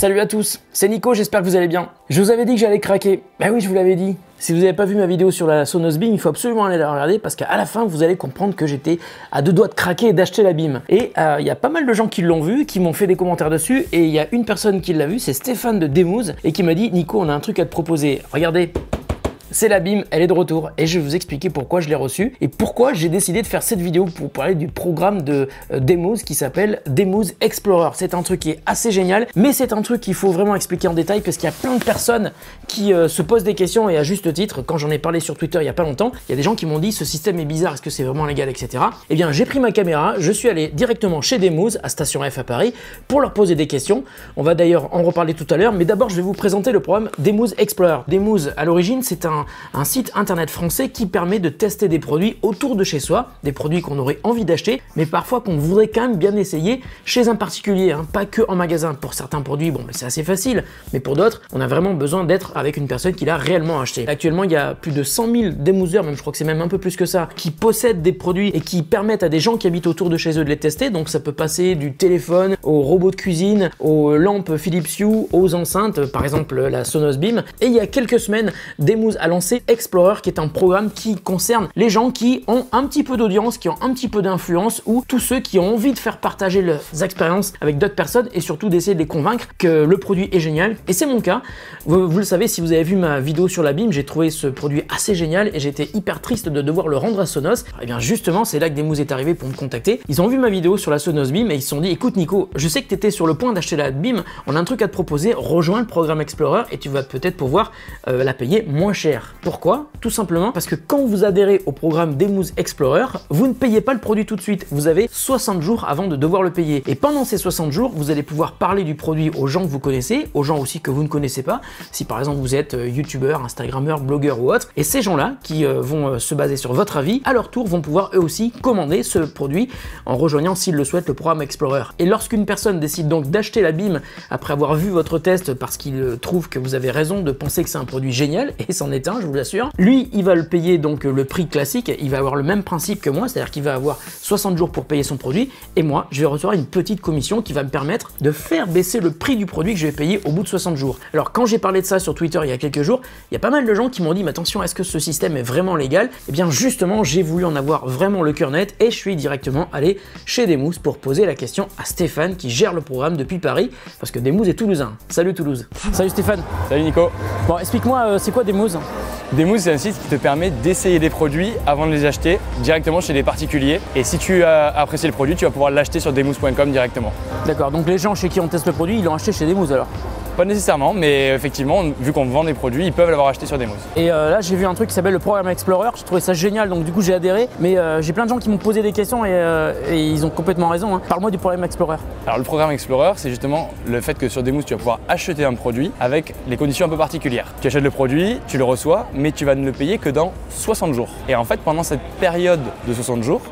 Salut à tous, c'est Nico, j'espère que vous allez bien. Je vous avais dit que j'allais craquer. Ben oui, je vous l'avais dit. Si vous n'avez pas vu ma vidéo sur la Sonos Beam, il faut absolument aller la regarder parce qu'à la fin, vous allez comprendre que j'étais à deux doigts de craquer et d'acheter la Beam. Et il y a pas mal de gens qui l'ont vu, qui m'ont fait des commentaires dessus. Et il y a une personne qui l'a vu, c'est Stéphane de Demouz, et qui m'a dit « Nico, on a un truc à te proposer. Regardez ». C'est la Beam, elle est de retour et je vais vous expliquer pourquoi je l'ai reçue et pourquoi j'ai décidé de faire cette vidéo pour parler du programme de Demouz qui s'appelle Demouz Explorer. C'est un truc qui est assez génial, mais c'est un truc qu'il faut vraiment expliquer en détail parce qu'il y a plein de personnes qui se posent des questions et à juste titre. Quand j'en ai parlé sur Twitter il y a pas longtemps, il y a des gens qui m'ont dit ce système est bizarre, est-ce que c'est vraiment légal, etc. Eh bien j'ai pris ma caméra, je suis allé directement chez Demouz à Station F à Paris pour leur poser des questions. On va d'ailleurs en reparler tout à l'heure, mais d'abord je vais vous présenter le programme Demouz Explorer. Demouz à l'origine c'est un site internet français qui permet de tester des produits autour de chez soi, des produits qu'on aurait envie d'acheter, mais parfois qu'on voudrait quand même bien essayer chez un particulier, hein, pas que en magasin. Pour certains produits, bon, c'est assez facile, mais pour d'autres, on a vraiment besoin d'être avec une personne qui l'a réellement acheté. Actuellement, il y a plus de 100 000 Demouzers, même je crois que c'est même un peu plus que ça, qui possèdent des produits et qui permettent à des gens qui habitent autour de chez eux de les tester. Donc ça peut passer du téléphone aux robots de cuisine, aux lampes Philips Hue, aux enceintes, par exemple la Sonos Beam. Et il y a quelques semaines, Demouz a lancé Explorer, qui est un programme qui concerne les gens qui ont un petit peu d'audience, qui ont un petit peu d'influence, ou tous ceux qui ont envie de faire partager leurs expériences avec d'autres personnes et surtout d'essayer de les convaincre que le produit est génial. Et c'est mon cas. Vous le savez, si vous avez vu ma vidéo sur la Beam, j'ai trouvé ce produit assez génial et j'étais hyper triste de devoir le rendre à Sonos. Et bien justement, c'est là que Demouz est arrivé pour me contacter. Ils ont vu ma vidéo sur la Sonos Beam et ils se sont dit, écoute Nico, je sais que tu étais sur le point d'acheter la Beam, on a un truc à te proposer, rejoins le programme Explorer et tu vas peut-être pouvoir la payer moins cher. Pourquoi ? Tout simplement parce que quand vous adhérez au programme Demouz Explorer, vous ne payez pas le produit tout de suite. Vous avez 60 jours avant de devoir le payer. Et pendant ces 60 jours, vous allez pouvoir parler du produit aux gens que vous connaissez, aux gens aussi que vous ne connaissez pas. Si par exemple vous êtes youtubeur, instagrammeur, blogueur ou autre, et ces gens-là qui vont se baser sur votre avis, à leur tour vont pouvoir eux aussi commander ce produit en rejoignant, s'ils le souhaitent, le programme Explorer. Et lorsqu'une personne décide donc d'acheter la Beam après avoir vu votre test parce qu'il trouve que vous avez raison de penser que c'est un produit génial, et c'en est un, je vous l'assure, lui, il va le payer donc le prix classique, il va avoir le même principe que moi, c'est-à-dire qu'il va avoir 60 jours pour payer son produit, et moi, je vais recevoir une petite commission qui va me permettre de faire baisser le prix du produit que je vais payer au bout de 60 jours. Alors quand j'ai parlé de ça sur Twitter il y a quelques jours, il y a pas mal de gens qui m'ont dit, mais attention, est-ce que ce système est vraiment légal? Eh bien justement, j'ai voulu en avoir vraiment le cœur net, et je suis directement allé chez Demouz pour poser la question à Stéphane qui gère le programme depuis Paris, parce que Demouz est toulousain. Salut Toulouse. Salut Stéphane. Salut Nico. Bon, explique-moi, c'est quoi Demouz? Demouz, c'est un site qui te permet d'essayer des produits avant de les acheter directement chez des particuliers. Et si tu as apprécié le produit, tu vas pouvoir l'acheter sur demouz.com directement. D'accord, donc les gens chez qui on teste le produit, ils l'ont acheté chez Demouz alors? Pas nécessairement, mais effectivement, vu qu'on vend des produits, ils peuvent l'avoir acheté sur Demouz. Et là, j'ai vu un truc qui s'appelle le programme Explorer, j'ai trouvé ça génial, donc du coup j'ai adhéré. Mais j'ai plein de gens qui m'ont posé des questions et ils ont complètement raison, hein. Parle-moi du programme Explorer. Alors le programme Explorer, c'est justement le fait que sur Demouz, tu vas pouvoir acheter un produit avec les conditions un peu particulières. Tu achètes le produit, tu le reçois, mais tu vas ne le payer que dans 60 jours. Et en fait, pendant cette période de 60 jours,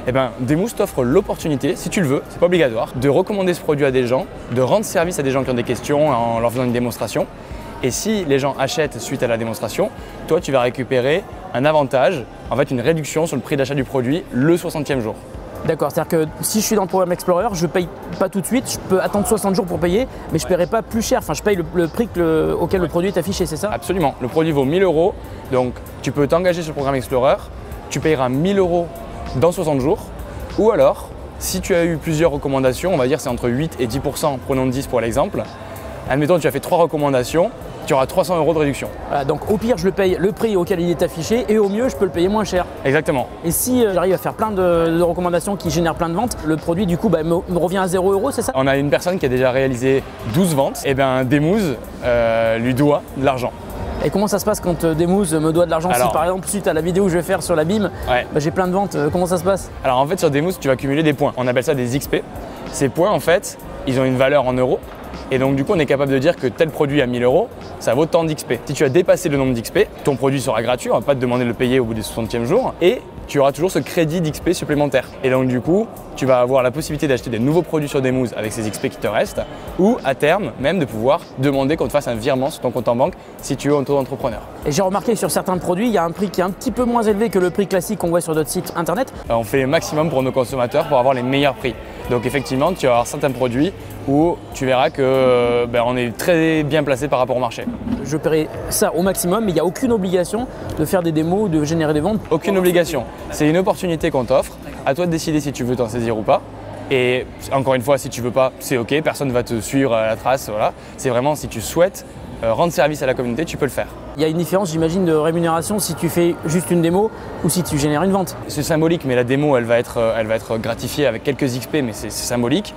eh ben, Demouz t'offre l'opportunité, si tu le veux, c'est pas obligatoire, de recommander ce produit à des gens, de rendre service à des gens qui ont des questions en leur faisant une démonstration. Et si les gens achètent suite à la démonstration, toi tu vas récupérer un avantage, en fait une réduction sur le prix d'achat du produit le 60e jour. D'accord, c'est-à-dire que si je suis dans le programme Explorer, je paye pas tout de suite, je peux attendre 60 jours pour payer, mais je paierai pas plus cher, enfin je paye le prix auquel le produit est affiché, c'est ça? Absolument, le produit vaut 1000 €, donc tu peux t'engager sur le programme Explorer, tu payeras 1000 € dans 60 jours, ou alors, si tu as eu plusieurs recommandations, on va dire c'est entre 8 et 10%, prenons 10 pour l'exemple, admettons tu as fait 3 recommandations, tu auras 300 € de réduction. Voilà, donc au pire je le paye le prix auquel il est affiché et au mieux je peux le payer moins cher. Exactement. Et si j'arrive à faire plein de recommandations qui génèrent plein de ventes, le produit du coup me revient à 0 €, c'est ça? On a une personne qui a déjà réalisé 12 ventes, et bien Demouz lui doit de l'argent. Et comment ça se passe quand Demouz me doit de l'argent? Si par exemple suite à la vidéo que je vais faire sur la Beam, j'ai plein de ventes, comment ça se passe? Alors en fait sur Demouz tu vas cumuler des points, on appelle ça des XP. Ces points en fait, ils ont une valeur en euros. Et donc du coup on est capable de dire que tel produit à 1000 €, ça vaut tant d'XP. Si tu as dépassé le nombre d'XP, ton produit sera gratuit, on ne va pas te demander de le payer au bout du 60e jour, et tu auras toujours ce crédit d'XP supplémentaire. Et donc du coup, tu vas avoir la possibilité d'acheter des nouveaux produits sur Demooz avec ces XP qui te restent, ou à terme même de pouvoir demander qu'on te fasse un virement sur ton compte en banque si tu es auto-entrepreneur. Et j'ai remarqué que sur certains produits, il y a un prix qui est un petit peu moins élevé que le prix classique qu'on voit sur d'autres sites internet. On fait le maximum pour nos consommateurs pour avoir les meilleurs prix. Donc effectivement, tu vas avoir certains produits où tu verras que on est très bien placé par rapport au marché. Je paierai ça au maximum, mais il n'y a aucune obligation de faire des démos ou de générer des ventes. Aucune obligation. C'est une opportunité qu'on t'offre. À toi de décider si tu veux t'en saisir ou pas. Et encore une fois, si tu veux pas, c'est ok, personne ne va te suivre à la trace. Voilà. C'est vraiment si tu souhaites rendre service à la communauté, tu peux le faire. Il y a une différence, j'imagine, de rémunération si tu fais juste une démo ou si tu génères une vente. C'est symbolique, mais la démo, elle va être gratifiée avec quelques XP, mais c'est symbolique.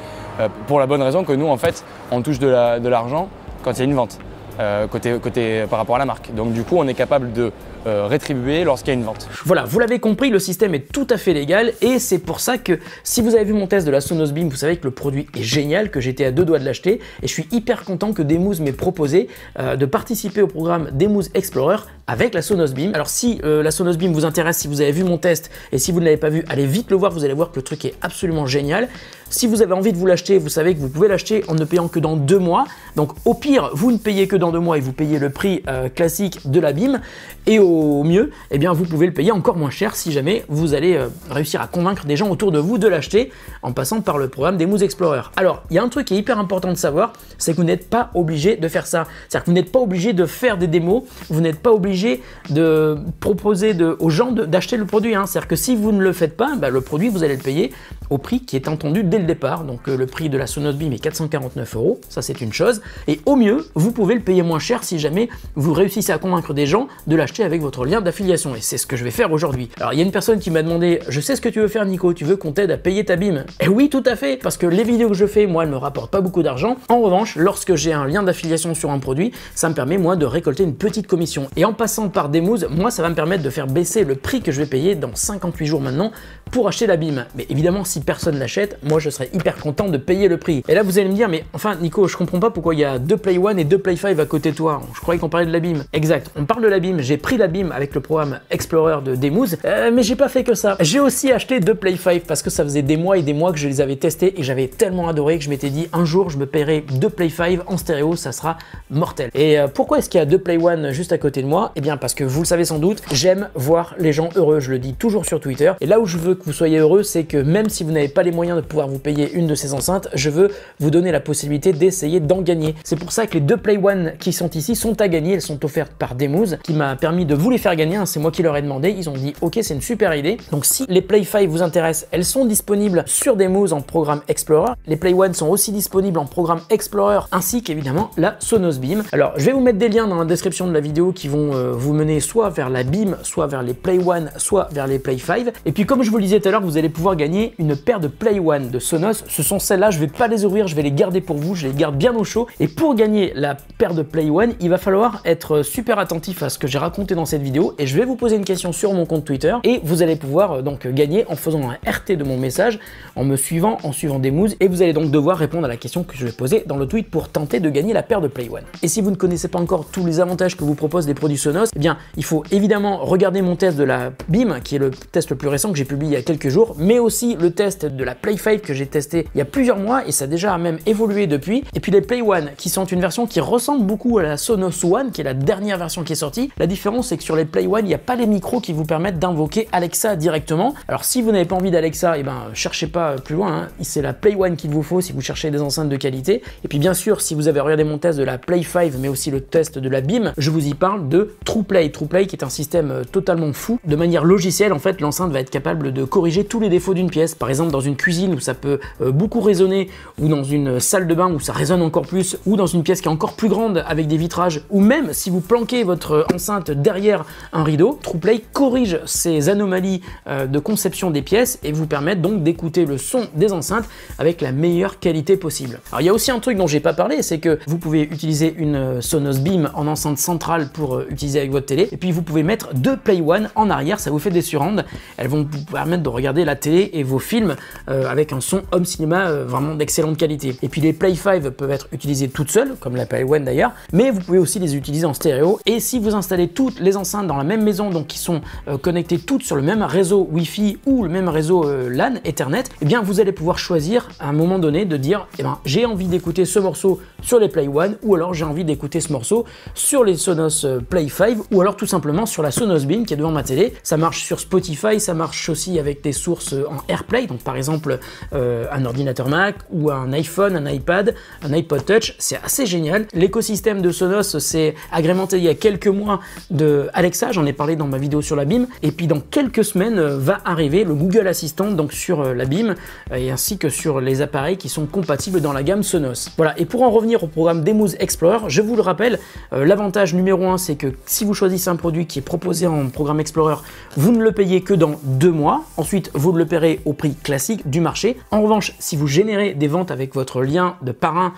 Pour la bonne raison que nous, en fait, on touche de l'argent quand il y a une vente, par rapport à la marque. Donc du coup, on est capable de rétribuer lorsqu'il y a une vente. Voilà, vous l'avez compris, le système est tout à fait légal et c'est pour ça que si vous avez vu mon test de la Sonos Beam, vous savez que le produit est génial, que j'étais à 2 doigts de l'acheter et je suis hyper content que Demooz m'ait proposé de participer au programme Demooz Explorer avec la Sonos Beam. Alors si la Sonos Beam vous intéresse, si vous avez vu mon test et si vous ne l'avez pas vu, allez vite le voir, vous allez voir que le truc est absolument génial. Si vous avez envie de vous l'acheter, vous savez que vous pouvez l'acheter en ne payant que dans 2 mois. Donc au pire, vous ne payez que dans 2 mois et vous payez le prix classique de la Beam. Et au mieux, eh bien, vous pouvez le payer encore moins cher si jamais vous allez réussir à convaincre des gens autour de vous de l'acheter en passant par le programme Demooz Explorer. Alors, il y a un truc qui est hyper important de savoir, c'est que vous n'êtes pas obligé de faire ça. C'est-à-dire que vous n'êtes pas obligé de faire des démos, vous n'êtes pas obligé de proposer aux gens d'acheter le produit. C'est-à-dire que si vous ne le faites pas, le produit, vous allez le payer au prix qui est entendu dès le départ. Donc le prix de la Sonos Beam est 449 €, ça c'est une chose. Et au mieux, vous pouvez le payer moins cher si jamais vous réussissez à convaincre des gens de l'acheter avec votre lien d'affiliation. Et c'est ce que je vais faire aujourd'hui. Alors il y a une personne qui m'a demandé, je sais ce que tu veux faire Nico, tu veux qu'on t'aide à payer ta Beam? Et oui, tout à fait, parce que les vidéos que je fais, moi, elles me rapportent pas beaucoup d'argent. En revanche, lorsque j'ai un lien d'affiliation sur un produit, ça me permet moi de récolter une petite commission. Et en passant par Demooz, moi ça va me permettre de faire baisser le prix que je vais payer dans 58 jours maintenant pour acheter la Beam. Mais évidemment, si personne l'achète, moi je serais hyper content de payer le prix. Et là vous allez me dire, mais enfin Nico, je comprends pas pourquoi il y a 2 Play One et 2 Play 5 à côté de toi. Je croyais qu'on parlait de la Beam. Exact, on parle de la Beam. J'ai pris la Beam avec le programme Explorer de Demooz, mais j'ai pas fait que ça. J'ai aussi acheté 2 Play 5 parce que ça faisait des mois et des mois que je les avais testés et j'avais tellement adoré que je m'étais dit un jour je me paierai 2 Play 5 en stéréo, ça sera mortel. Et pourquoi est-ce qu'il y a 2 Play One juste à côté de moi? Eh bien parce que vous le savez sans doute, j'aime voir les gens heureux, je le dis toujours sur Twitter. Et là où je veux que vous soyez heureux, c'est que même si vous n'avez pas les moyens de pouvoir vous payer une de ces enceintes, je veux vous donner la possibilité d'essayer d'en gagner. C'est pour ça que les 2 Play One qui sont ici sont à gagner, elles sont offertes par Demooz, qui m'a permis de vous les faire gagner, c'est moi qui leur ai demandé, ils ont dit ok c'est une super idée. Donc si les Play 5 vous intéressent, elles sont disponibles sur Demooz en programme Explorer. Les Play One sont aussi disponibles en programme Explorer ainsi qu'évidemment la Sonos Beam. Alors je vais vous mettre des liens dans la description de la vidéo qui vont vous mener soit vers la Beam, soit vers les Play One, soit vers les Play 5. Et puis comme je vous le disais tout à l'heure, vous allez pouvoir gagner une paire de Play One de Sonos. Ce sont celles-là, je vais pas les ouvrir, je vais les garder pour vous, je les garde bien au chaud. Et pour gagner la paire de Play One, il va falloir être super attentif à ce que j'ai raconté dans cette vidéo et je vais vous poser une question sur mon compte Twitter et vous allez pouvoir donc gagner en faisant un RT de mon message, en me suivant, en suivant Demooz et vous allez donc devoir répondre à la question que je vais poser dans le tweet pour tenter de gagner la paire de Play One. Et si vous ne connaissez pas encore tous les avantages que vous proposent les produits Sonos, eh bien il faut évidemment regarder mon test de la Beam qui est le test le plus récent que j'ai publié il y a quelques jours, mais aussi le test de la Play 5 que j'ai testé il y a plusieurs mois et ça a déjà même évolué depuis. Et puis les Play One qui sont une version qui ressemble beaucoup à la Sonos One qui est la dernière version qui est sortie. La différence c'est que sur les Play One il n'y a pas les micros qui vous permettent d'invoquer Alexa directement. Alors si vous n'avez pas envie d'Alexa, cherchez pas plus loin, c'est la Play One qu'il vous faut si vous cherchez des enceintes de qualité. Et puis bien sûr si vous avez regardé mon test de la Play 5 mais aussi le test de la Beam, je vous y parle de TruePlay. TruePlay qui est un système totalement fou. De manière logicielle en fait l'enceinte va être capable de corriger tous les défauts d'une pièce. Par exemple dans une cuisine où ça peut beaucoup résonner, ou dans une salle de bain où ça résonne encore plus, ou dans une pièce qui est encore plus grande avec des vitrages, ou même si vous planquez votre enceinte derrière un rideau, TruePlay corrige ces anomalies de conception des pièces et vous permet donc d'écouter le son des enceintes avec la meilleure qualité possible. Alors il y a aussi un truc dont j'ai pas parlé, c'est que vous pouvez utiliser une Sonos Beam en enceinte centrale pour utiliser avec votre télé, et puis vous pouvez mettre 2 Play One en arrière, ça vous fait des surrounds, elles vont vous permettre de regarder la télé et vos films avec un son home cinéma vraiment d'excellente qualité. Et puis les Play 5 peuvent être utilisées toutes seules, comme la Play One d'ailleurs, mais vous pouvez aussi les utiliser en stéréo, et si vous installez toutes les des enceintes dans la même maison, donc qui sont connectées toutes sur le même réseau Wi-Fi ou le même réseau LAN, Ethernet, eh bien vous allez pouvoir choisir à un moment donné de dire eh ben, j'ai envie d'écouter ce morceau sur les Play One, ou alors j'ai envie d'écouter ce morceau sur les Sonos Play 5, ou alors tout simplement sur la Sonos Beam qui est devant ma télé. Ça marche sur Spotify, ça marche aussi avec des sources en AirPlay, donc par exemple un ordinateur Mac ou un iPhone, un iPad, un iPod Touch, c'est assez génial. L'écosystème de Sonos s'est agrémenté il y a quelques mois de Alexa, j'en ai parlé dans ma vidéo sur la Beam, et puis dans quelques semaines va arriver le Google Assistant donc sur la Beam et ainsi que sur les appareils qui sont compatibles dans la gamme Sonos. Voilà, et pour en revenir au programme Demuz Explorer, je vous le rappelle, l'avantage numéro 1 c'est que si vous choisissez un produit qui est proposé en programme Explorer, vous ne le payez que dans 2 mois, ensuite vous le paierez au prix classique du marché. En revanche, si vous générez des ventes avec votre lien de parrain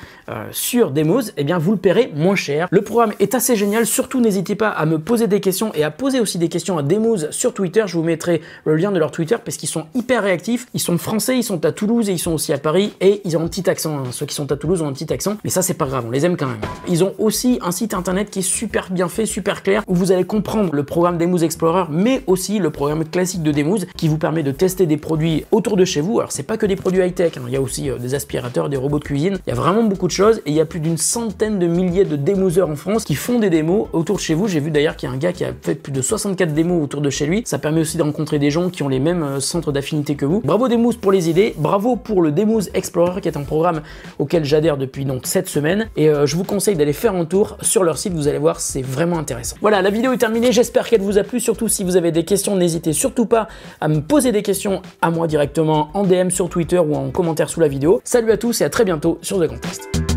sur Demuz, eh bien vous le paierez moins cher. Le programme est assez génial, surtout n'hésitez pas à me poser des questions et à poser aussi des questions à Demuz sur Twitter, je vous mettrai le lien de leur Twitter parce qu'ils sont hyper réactifs, ils sont français, ils sont à Toulouse et ils sont aussi à Paris et ils ont un petit accent, ceux qui sont à Toulouse ont un petit accent, mais ça c'est pas grave, on les aime quand même. Ils ont aussi un site internet qui est super bien fait, super clair, où vous allez comprendre le programme Demuz Explorer, mais aussi le programme classique de Demuz qui vous permet de tester des produits autour de chez vous. Alors c'est pas que des produits high-tech, hein. Il y a aussi des aspirateurs, des robots de cuisine, il y a vraiment beaucoup de choses et il y a plus d'une centaine de milliers de démoseurs en France qui font des démos autour de chez vous. J'ai vu d'ailleurs qu'il y a un gars qui a fait plus de 64 démos autour de chez lui. Ça permet aussi de rencontrer des gens qui ont les mêmes centres d'affinité que vous. Bravo Demuz pour les idées, bravo pour le Demuz Explorer qui est un programme auquel j'adhère depuis donc 7 semaines et je vous conseille d'aller faire un tour sur leur site, vous allez voir, c'est vraiment intéressant. Voilà, la vidéo est terminée, j'espère qu'elle vous a plu, surtout si vous avez des questions, n'hésitez surtout pas à me poser des questions à moi directement en DM sur Twitter ou en commentaire sous la vidéo. Salut à tous et à très bientôt sur The Contest.